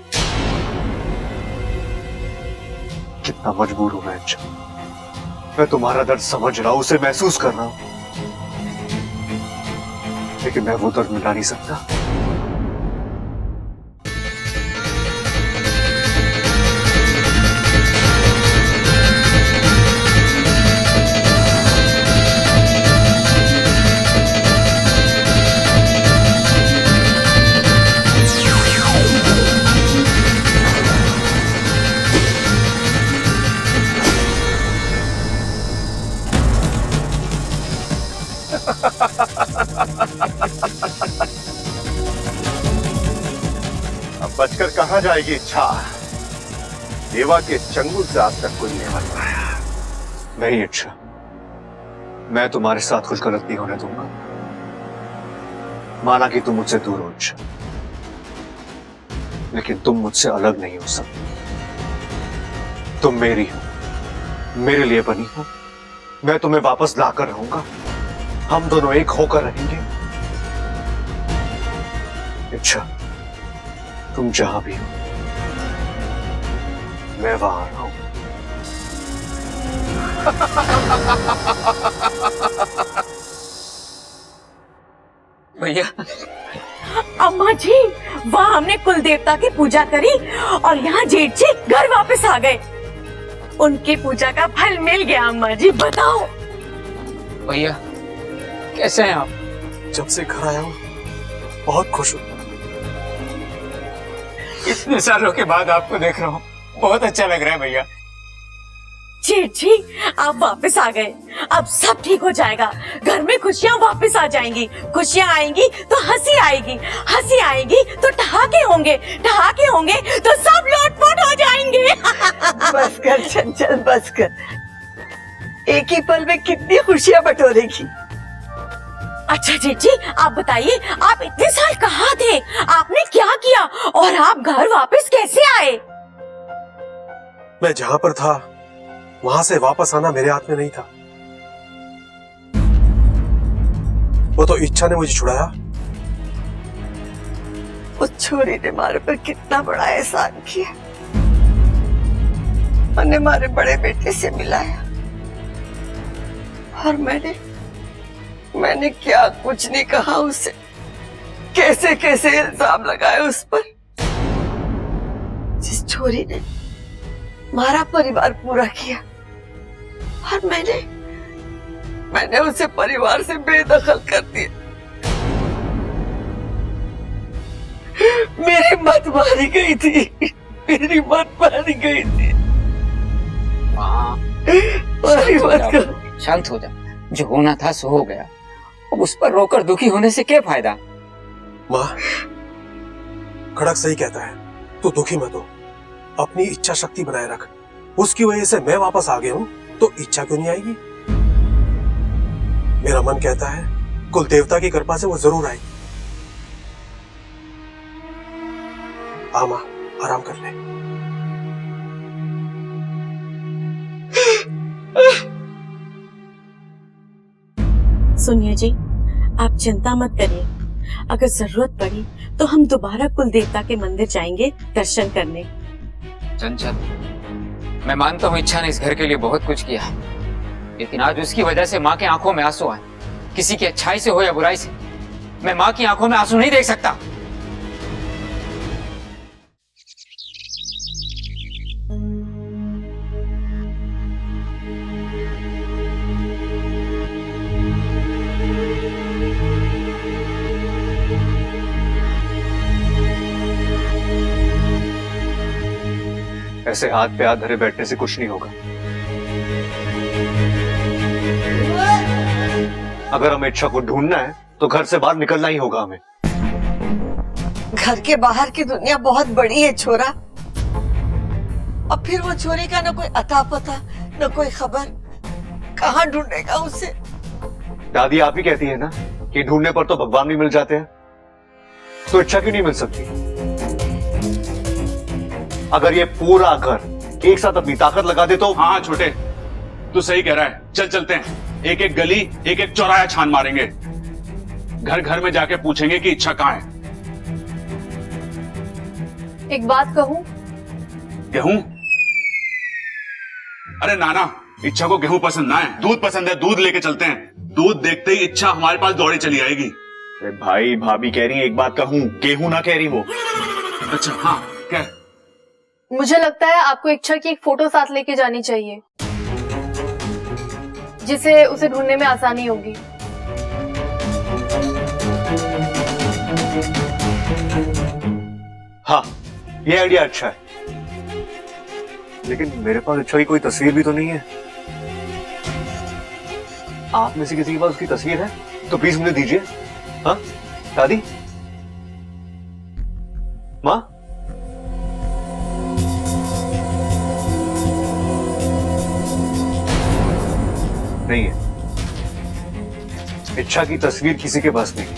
कितना मजबूर हूं मैं इच्छा। मैं तुम्हारा दर्द समझ रहा हूं, उसे महसूस कर रहा हूं, लेकिन मैं वो दर्द मिटा नहीं सकता। अब बचकर कहां जाएगी इच्छा? देवा के चंगुल से आज तक कोई नहीं बच पाया। नहीं इच्छा, मैं तुम्हारे साथ कुछ गलत नहीं होने दूंगा। माना कि तुम मुझसे दूर हो इच्छा, लेकिन तुम मुझसे अलग नहीं हो सकती। तुम मेरी हो, मेरे लिए बनी हो। मैं तुम्हें वापस लाकर रहूंगा। हम दोनों एक होकर रहेंगे। इच्छा, तुम जहां भी हो, मैं वहां रहा हूं। भैया, अम्मा जी, वहाँ हमने कुल देवता की पूजा करी और यहाँ जेठ जी घर वापस आ गए। उनकी पूजा का फल मिल गया। अम्मा जी बताओ। भैया कैसे हैं आप? जब से घर आया हूँ बहुत खुश हूँ। इतने सालों के बाद आपको देख रहा हूँ, बहुत अच्छा लग रहा है भैया। जेठ जी, आप वापस आ गए। अब सब ठीक हो जाएगा। घर में खुशियाँ वापस आ जाएंगी। खुशियाँ आएंगी तो हंसी आएगी, हंसी आएगी तो ठहाके होंगे, ठहाके होंगे तो सब लोटपोट हो जाएंगे। बस कर चंचल, बस कर। एक ही पल में कितनी खुशियाँ बटोरेगी। अच्छा जेठ जी, आप बताइए, आप इतने साल कहाँ थे? आपने क्या किया और आप घर वापस कैसे आए? मैं जहां पर था वहां से वापस आना मेरे हाथ में नहीं था। वो तो इच्छा ने मुझे छुड़ाया। उस छोरी ने हमारे पर कितना बड़ा एहसान किया, मैंने हमारे बड़े बेटे से मिलाया और मैंने क्या कुछ नहीं कहा उसे, कैसे कैसे इल्जाम लगाए उस पर। जिस छोरी ने हमारा परिवार पूरा किया और मैंने उसे परिवार से बेदखल कर दिया। मेरी मत मारी गई थी, मेरी मत मारी गई थी। शांत हो जा, जो होना था सो हो गया। अब उस पर रोकर दुखी होने से क्या फायदा? माँ, खड़क सही कहता है, तू दुखी मत हो, अपनी इच्छा शक्ति बनाए रख। उसकी वजह से मैं वापस आ गया हूँ तो इच्छा क्यों नहीं आएगी? मेरा मन कहता है कुल देवता की कृपा से वो जरूर आएगी। आ माँ, आराम कर ले। सुनिए जी, आप चिंता मत करिए। अगर जरूरत पड़ी तो हम दोबारा कुल देवता के मंदिर जाएंगे दर्शन करने। चंचल, मैं मानता हूँ इच्छा ने इस घर के लिए बहुत कुछ किया है, लेकिन आज उसकी वजह से माँ के आंखों में आंसू आए। किसी की अच्छाई से हो या बुराई से, मैं माँ की आंखों में आंसू नहीं देख सकता। ऐसे हाथ पे हाथ धरे बैठने से कुछ नहीं होगा। अगर हमें इच्छा को ढूंढना है तो घर से बाहर निकलना ही होगा हमें। घर के बाहर की दुनिया बहुत बड़ी है छोरा। अब फिर वो छोरी का न कोई अता पता, न कोई खबर, कहाँ ढूंढेगा उसे? दादी आप ही कहती है ना कि ढूंढने पर तो भगवान भी मिल जाते हैं, तो इच्छा क्यों नहीं मिल सकती? अगर ये पूरा घर एक साथ अपनी ताकत लगा दे तो। हाँ छोटे, तू सही कह रहा है। चल चलते हैं, एक एक गली, एक एक चौराहा छान मारेंगे। घर घर में जाके पूछेंगे कि इच्छा कहाँ है। एक बात कहूं? गेहूं? अरे नाना, इच्छा को गेहूं पसंद ना है, दूध पसंद है। दूध लेके चलते हैं। दूध देखते ही इच्छा हमारे पास दौड़ी चली आएगी। अरे भाई, भाभी कह रही है, एक बात कहूं, गेहूं ना कह रही वो। अच्छा हाँ, कह। मुझे लगता है आपको इच्छा की एक फोटो साथ लेके जानी चाहिए, जिससे उसे ढूंढने में आसानी होगी। हाँ, ये आइडिया अच्छा है, लेकिन मेरे पास इच्छा की कोई तस्वीर भी तो नहीं है। आप में से किसी के पास उसकी तस्वीर है तो प्लीज मुझे दीजिए। हाँ दादी, माँ, नहीं है। इच्छा की तस्वीर किसी के पास नहीं है।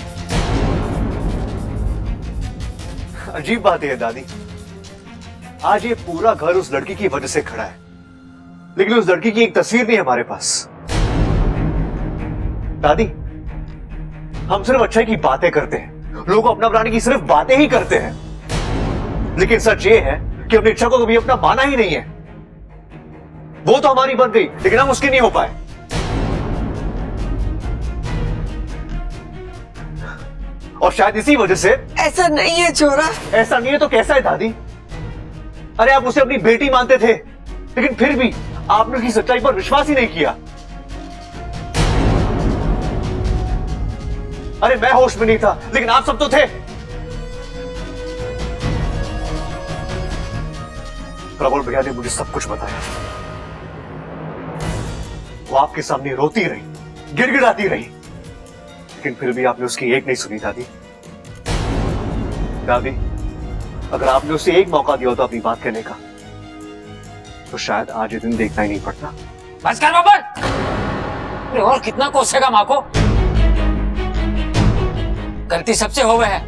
अजीब बात है दादी, आज ये पूरा घर उस लड़की की वजह से खड़ा है, लेकिन उस लड़की की एक तस्वीर नहीं है हमारे पास। दादी, हम सिर्फ अच्छाई की बातें करते हैं, लोगों को अपना बनाने की सिर्फ बातें ही करते हैं, लेकिन सच ये है कि अपनी इच्छा को कभी अपना माना ही नहीं है। वो तो हमारी बन गई, लेकिन हम उसके नहीं हो पाए। और शायद इसी वजह से। ऐसा नहीं है छोरा। ऐसा नहीं है तो कैसा है दादी? अरे आप उसे अपनी बेटी मानते थे, लेकिन फिर भी आपने उसकी सच्चाई पर विश्वास ही नहीं किया। अरे मैं होश में नहीं था, लेकिन आप सब तो थे। प्रबल भैया ने मुझे सब कुछ बताया। वो आपके सामने रोती रही, गिड़गिड़ाती रही, लेकिन फिर भी आपने उसकी एक नहीं सुनी। दादी, दादी, अगर आपने उसे एक मौका दिया होता अपनी बात कहने का, तो शायद आज ये दिन देखना ही नहीं पड़ता। बस कर बबल, और कितना कोसेगा माँ को? गलती सबसे हो गए है,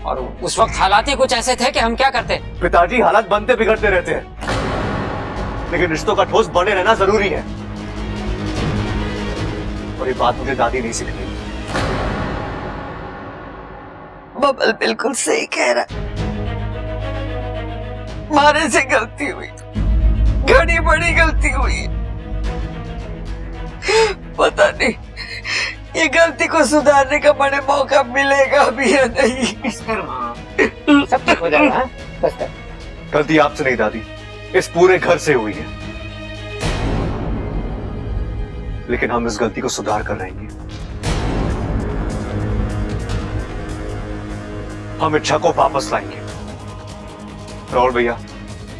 और उस वक्त हालात ही कुछ ऐसे थे कि हम क्या करते। पिताजी, हालात बनते बिगड़ते रहते हैं, लेकिन रिश्तों का ठोस बने रहना जरूरी है, और ये बात मुझे दादी नहीं सिखाई। बबल बिल्कुल सही कह रहा, मारे से गलती हुई, घड़ी बड़ी गलती हुई। पता नहीं ये गलती को सुधारने का बड़े मौका मिलेगा भी या नहीं। सब ठीक हो जाएगा। बस कर। गलती आपसे नहीं दादी, इस पूरे घर से हुई है, लेकिन हम इस गलती को सुधार कर रहेंगे। हम इच्छा को वापस लाएंगे। राहुल भैया,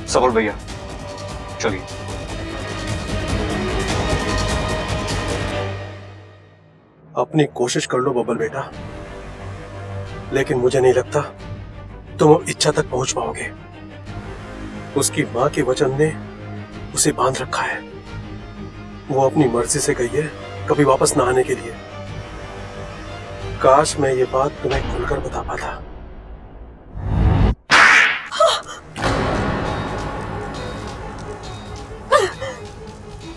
सबल भैया, चलिए। अपनी कोशिश कर लो बबल बेटा, लेकिन मुझे नहीं लगता तुम इच्छा तक पहुंच पाओगे। उसकी मां के वचन ने उसे बांध रखा है। वो अपनी मर्जी से गई है, कभी वापस ना आने के लिए। काश मैं ये बात तुम्हें खुलकर बता पाता।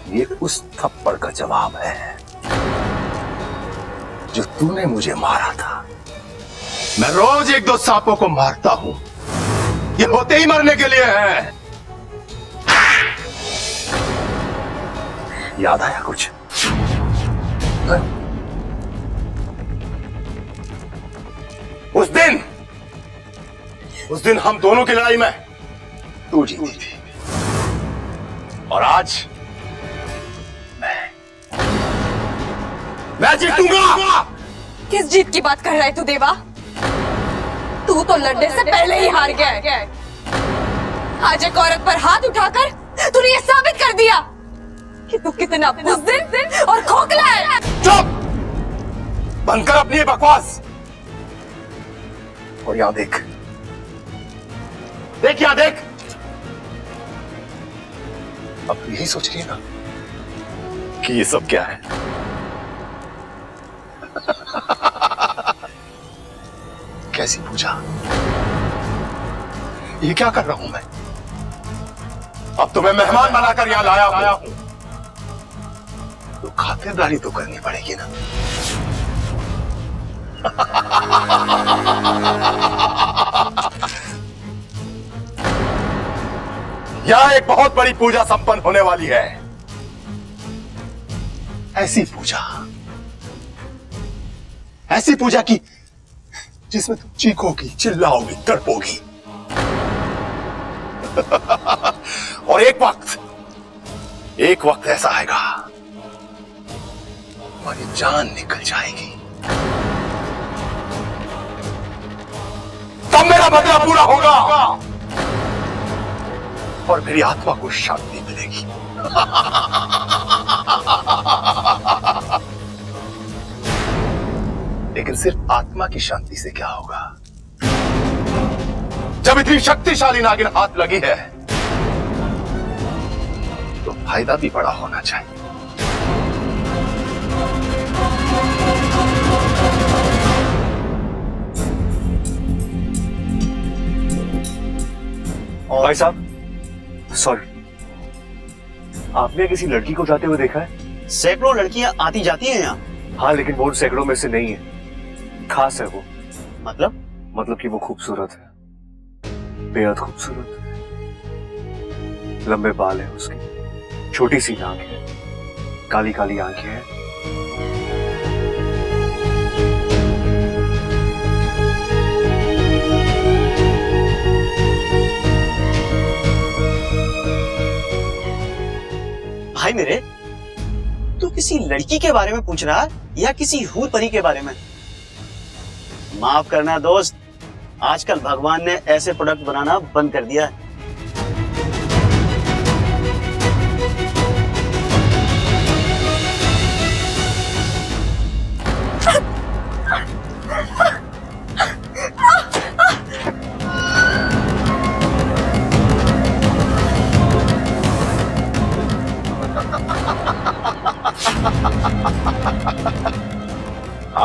ये उस थप्पड़ का जवाब है जो तूने मुझे मारा था। मैं रोज एक दो सांपों को मारता हूं, ये होते ही मरने के लिए है। याद आया कुछ? उस दिन हम दोनों की लड़ाई में तू जीती थी, और आज मैं जीतूंगा। किस जीत की बात कर रहा है तू देवा? तू तो लड़ने से पहले ही हार गया है। आज एक औरत पर हाथ उठाकर तूने ये साबित कर दिया कि तू कितना बुज़दिल और खोखला है। चुप! बंद कर अपनी बकवास, और यहां देख, देख यहां देख। अब यही सोच रही है ना कि ये सब क्या है? कैसी पूजा? ये क्या कर रहा हूं मैं? अब तुम्हें मेहमान बनाकर यहां लाया हूं, तो खातिरदारी तो करनी पड़ेगी ना। यहां एक बहुत बड़ी पूजा संपन्न होने वाली है। ऐसी पूजा की जिसमें तुम चीखोगी, चिल्लाओगी, तड़पोगी। और एक वक्त ऐसा आएगा तुम्हारी जान निकल जाएगी, तब मेरा बदला पूरा होगा और मेरी आत्मा को शांति मिलेगी। लेकिन सिर्फ आत्मा की शांति से क्या होगा? जब इतनी शक्तिशाली नागिन हाथ लगी है तो फायदा भी बड़ा होना चाहिए। भाई साहब, सॉरी, आपने किसी लड़की को जाते हुए देखा है? सैकड़ों लड़कियां आती जाती हैं यहाँ। हाँ, लेकिन वो सैकड़ों में से नहीं है, खास है वो। मतलब कि वो खूबसूरत है, बेहद खूबसूरत। लंबे बाल है उसके, छोटी सी नाक है, काली काली आंखें हैं। भाई मेरे, तू किसी लड़की के बारे में पूछ रहा है या किसी हूर परी के बारे में? माफ करना दोस्त, आजकल भगवान ने ऐसे प्रोडक्ट बनाना बंद कर दिया है।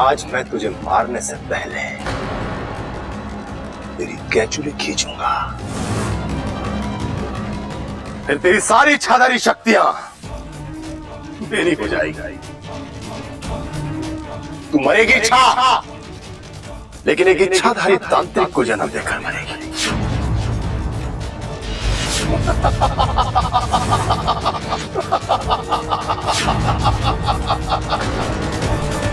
आज मैं तुझे मारने से पहले तेरी कैचुली खींचूंगा, फिर तेरी सारी इच्छाधारी शक्तियां बेनी हो जाएगी। तू मरेगी इच्छा, लेकिन एक इच्छाधारी तांत्रिक को जन्म देकर मरेगी।